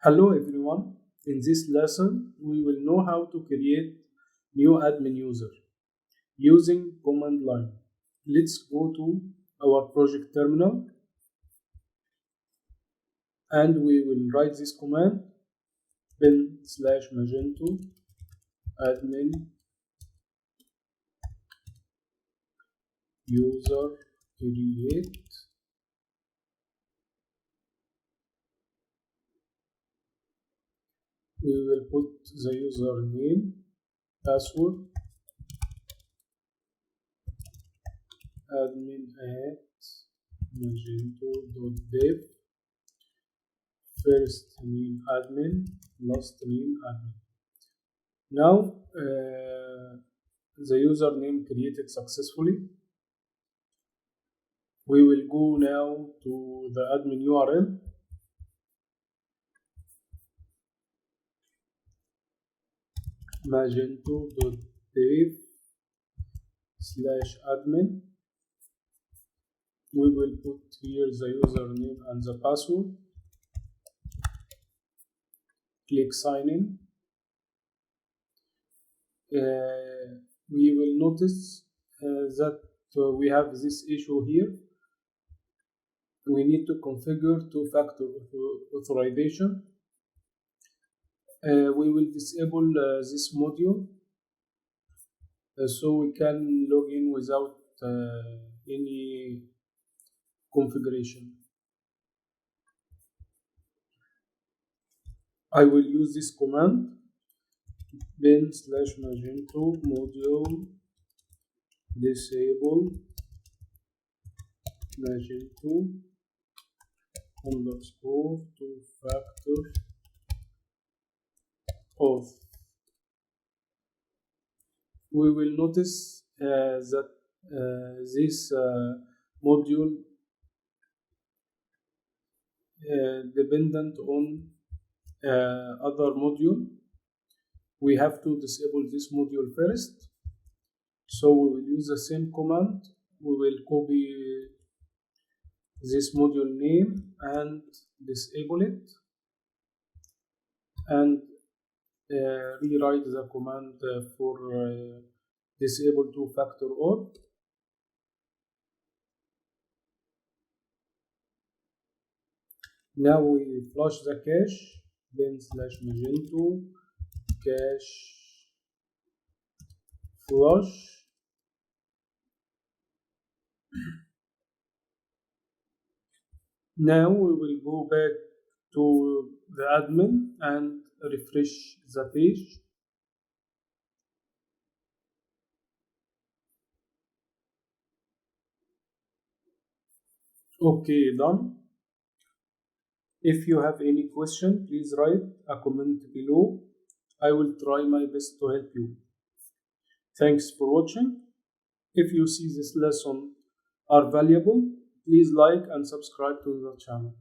Hello everyone. In this lesson, we will know how to create new admin user using command line. Let's go to our project terminal and we will write this command bin/magento admin user create. We will put the username, password, admin@magento.dev, first name admin, last name admin. Now the username created successfully. We will go now to the admin URL. magento.dev/admin. We will put here the username and the password. Click sign in. We will notice that we have this issue here. We need to configure two-factor authorization. We will disable this module so we can log in without any configuration. I will use this command bin/magento module disable magento _ two-factor auth. We will notice that this module dependent on other module. We have to disable this module first. So we will use the same command. We will copy this module name and disable it, and rewrite the command for disable two-factor auth. Now we flush the cache bin/magento cache flush. Now we will go back to the admin and refresh the page. Okay, done. If you have any question, please write a comment below. I will try my best to help you. Thanks for watching. If you see this lesson are valuable, please like and subscribe to the channel.